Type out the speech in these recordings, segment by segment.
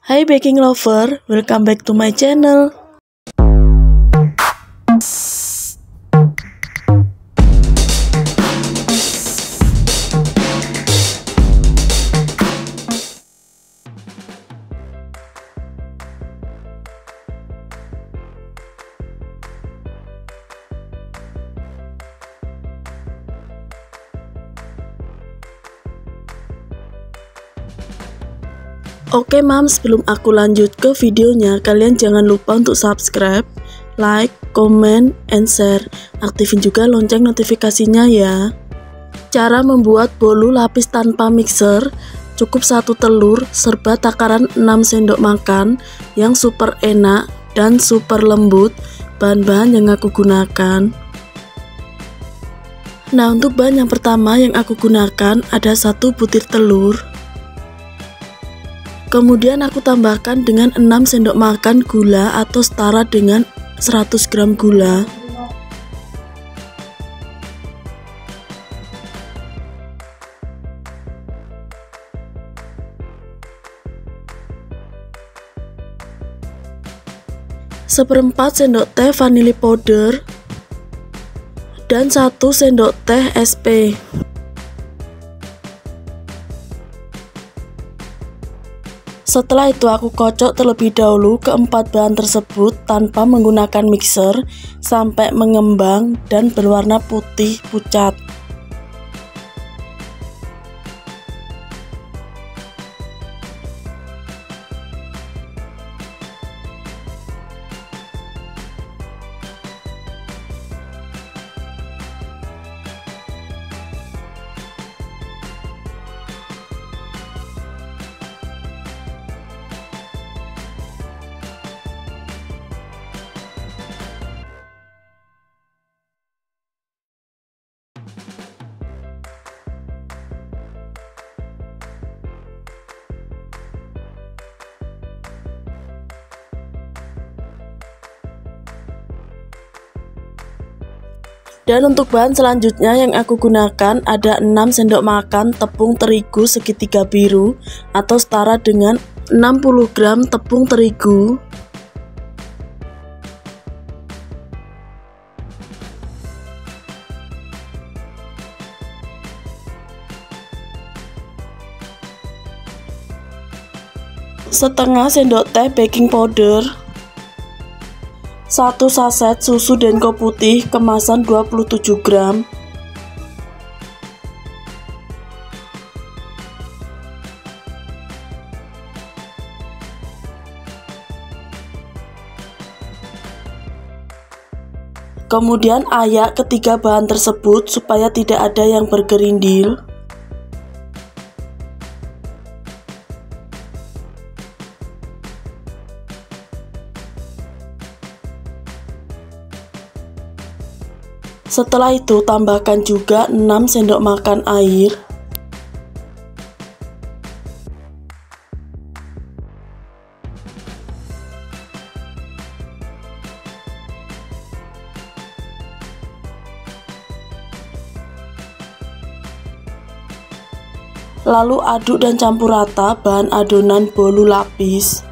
Hai baking lover, welcome back to my channel. Oke mam, sebelum aku lanjut ke videonya, kalian jangan lupa untuk subscribe, like, comment, and share. Aktifin juga lonceng notifikasinya ya. Cara membuat bolu lapis tanpa mixer. Cukup 1 telur serta takaran 6 sendok makan yang super enak dan super lembut. Bahan-bahan yang aku gunakan. Nah, untuk bahan yang pertama yang aku gunakan ada 1 butir telur. Kemudian aku tambahkan dengan 6 sendok makan gula atau setara dengan 100 gram gula. Seperempat sendok teh vanili powder dan 1 sendok teh SP. Setelah itu aku kocok terlebih dahulu keempat bahan tersebut tanpa menggunakan mixer sampai mengembang dan berwarna putih pucat. Dan untuk bahan selanjutnya yang aku gunakan ada 6 sendok makan tepung terigu segitiga biru atau setara dengan 60 gram tepung terigu. Setengah sendok teh baking powder. 1 saset susu denko putih kemasan 27 gram. Kemudian ayak ketiga bahan tersebut supaya tidak ada yang bergerindil. Setelah itu tambahkan juga 6 sendok makan air. Lalu aduk dan campur rata bahan adonan bolu lapis.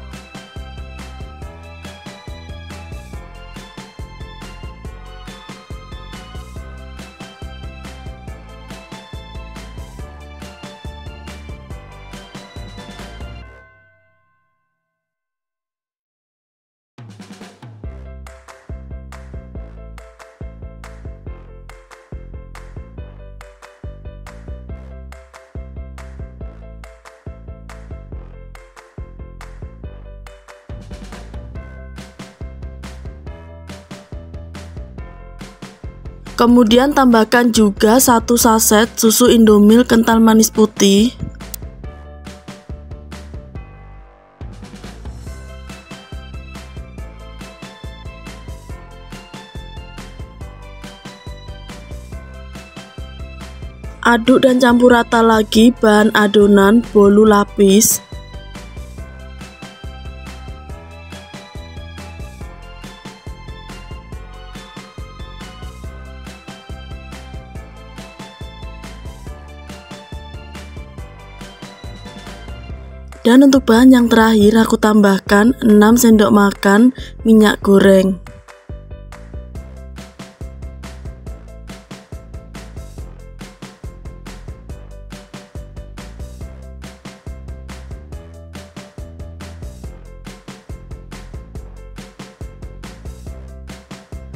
Kemudian tambahkan juga 1 saset susu Indomilk kental manis putih. Aduk dan campur rata lagi bahan adonan bolu lapis. Dan untuk bahan yang terakhir aku tambahkan 6 sendok makan minyak goreng.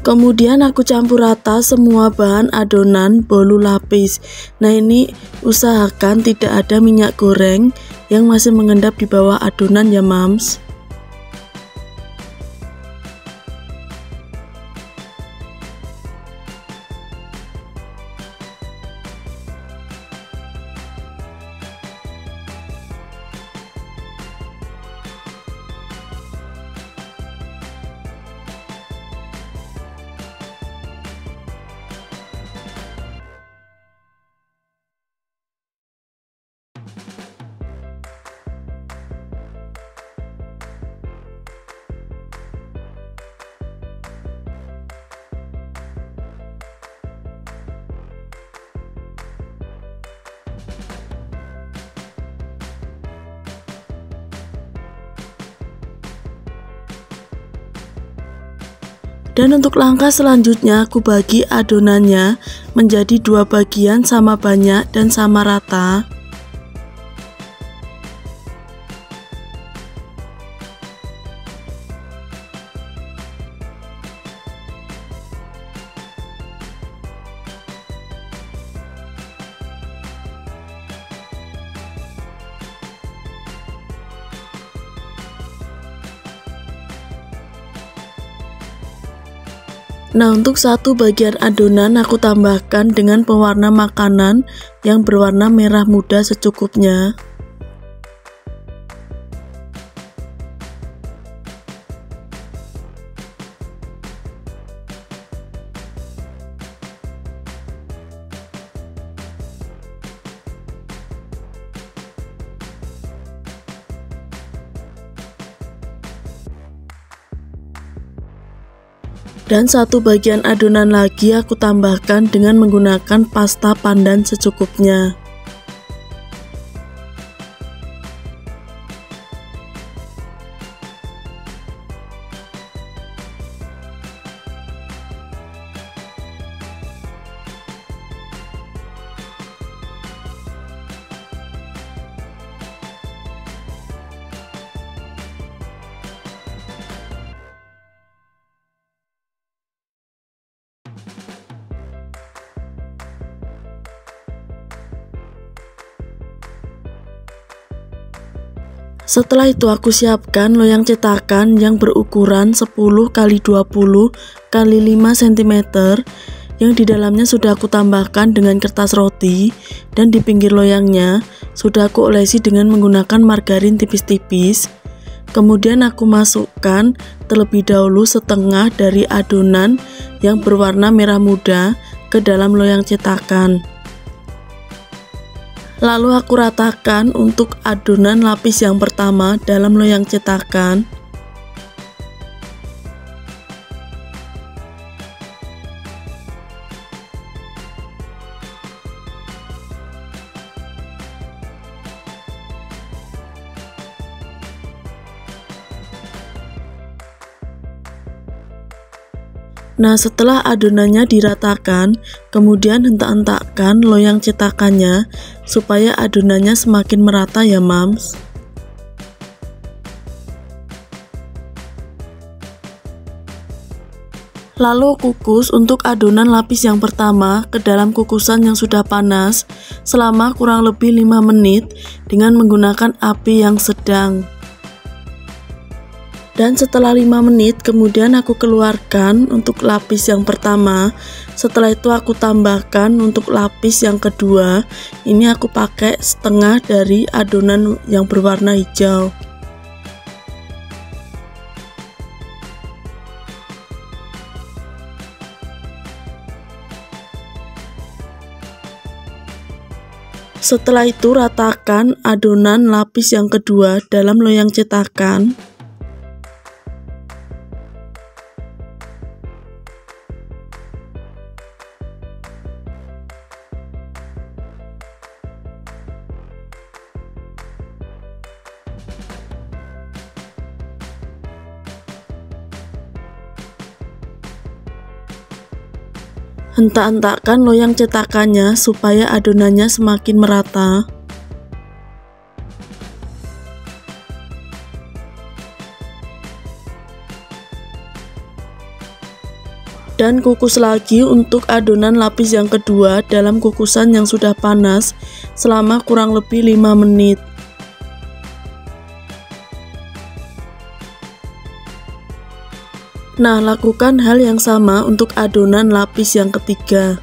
Kemudian aku campur rata semua bahan adonan bolu lapis. Nah, ini usahakan tidak ada minyak goreng yang masih mengendap di bawah adonan ya mams. Dan untuk langkah selanjutnya aku bagi adonannya menjadi 2 bagian sama banyak dan sama rata. Nah, untuk satu bagian adonan aku tambahkan dengan pewarna makanan yang berwarna merah muda secukupnya. Dan satu bagian adonan lagi aku tambahkan dengan menggunakan pasta pandan secukupnya. Setelah itu aku siapkan loyang cetakan yang berukuran 10 x 20 x 5 cm yang di dalamnya sudah aku tambahkan dengan kertas roti, dan di pinggir loyangnya sudah aku olesi dengan menggunakan margarin tipis-tipis. Kemudian aku masukkan terlebih dahulu setengah dari adonan yang berwarna merah muda ke dalam loyang cetakan. Lalu aku ratakan untuk adonan lapis yang pertama dalam loyang cetakan. Nah, setelah adonannya diratakan, kemudian hentak-hentakkan loyang cetakannya supaya adonannya semakin merata ya mams. Lalu kukus untuk adonan lapis yang pertama ke dalam kukusan yang sudah panas selama kurang lebih 5 menit dengan menggunakan api yang sedang. Dan setelah 5 menit kemudian aku keluarkan untuk lapis yang pertama. Setelah itu aku tambahkan untuk lapis yang kedua. Ini aku pakai setengah dari adonan yang berwarna hijau. Setelah itu ratakan adonan lapis yang kedua dalam loyang cetakan. Hentak-hentakkan loyang cetakannya supaya adonannya semakin merata. Dan kukus lagi untuk adonan lapis yang kedua dalam kukusan yang sudah panas selama kurang lebih 5 menit. Nah, lakukan hal yang sama untuk adonan lapis yang ketiga.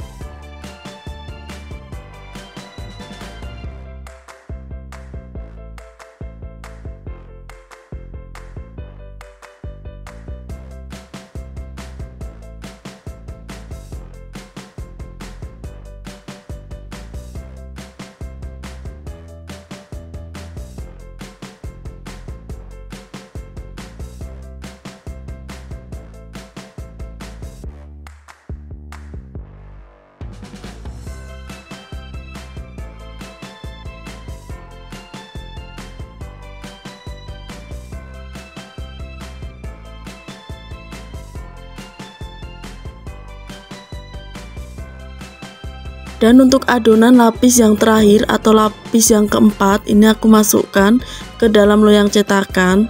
Dan untuk adonan lapis yang terakhir atau lapis yang keempat, ini aku masukkan ke dalam loyang cetakan.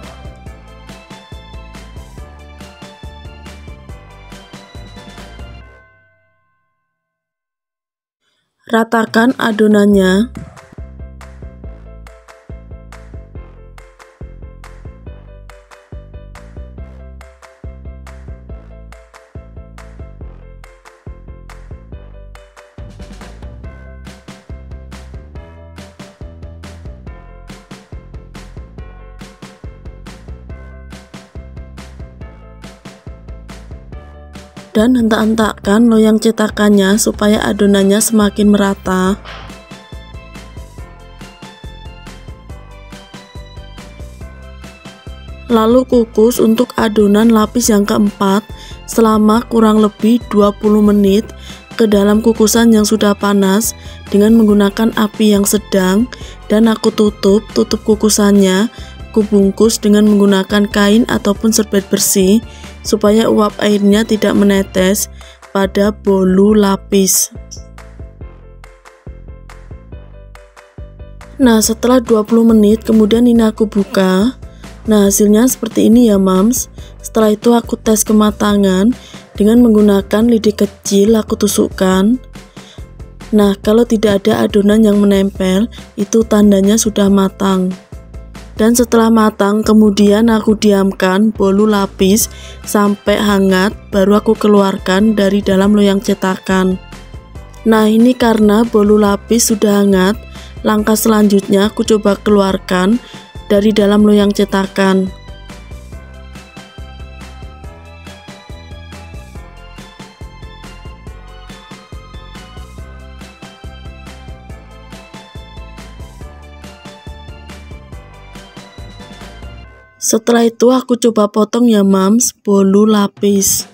Ratakan adonannya. Dan hentak-hentakkan loyang cetakannya supaya adonannya semakin merata. Lalu kukus untuk adonan lapis yang keempat selama kurang lebih 20 menit ke dalam kukusan yang sudah panas dengan menggunakan api yang sedang, dan aku tutup kukusannya. Kubungkus dengan menggunakan kain ataupun serbet bersih supaya uap airnya tidak menetes pada bolu lapis. Nah, setelah 20 menit kemudian ini aku buka. Nah, hasilnya seperti ini ya mams. Setelah itu aku tes kematangan dengan menggunakan lidi kecil, aku tusukkan. Nah, kalau tidak ada adonan yang menempel, itu tandanya sudah matang. Dan setelah matang kemudian aku diamkan bolu lapis sampai hangat, baru aku keluarkan dari dalam loyang cetakan. Nah, ini karena bolu lapis sudah hangat, langkah selanjutnya aku coba keluarkan dari dalam loyang cetakan. Setelah itu aku coba potong ya mams bolu lapis.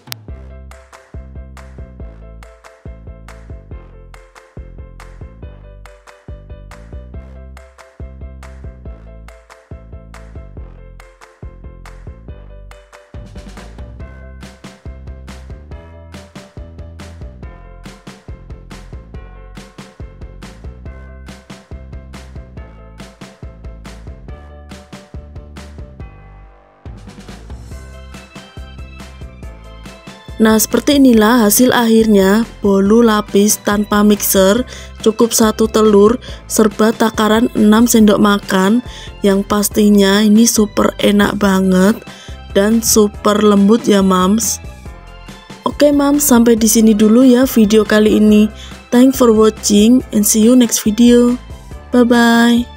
Nah, seperti inilah hasil akhirnya bolu lapis tanpa mixer, cukup 1 telur serba takaran 6 sendok makan, yang pastinya ini super enak banget dan super lembut ya mams. Oke mams, sampai di sini dulu ya video kali ini. Thanks for watching and see you next video. Bye bye.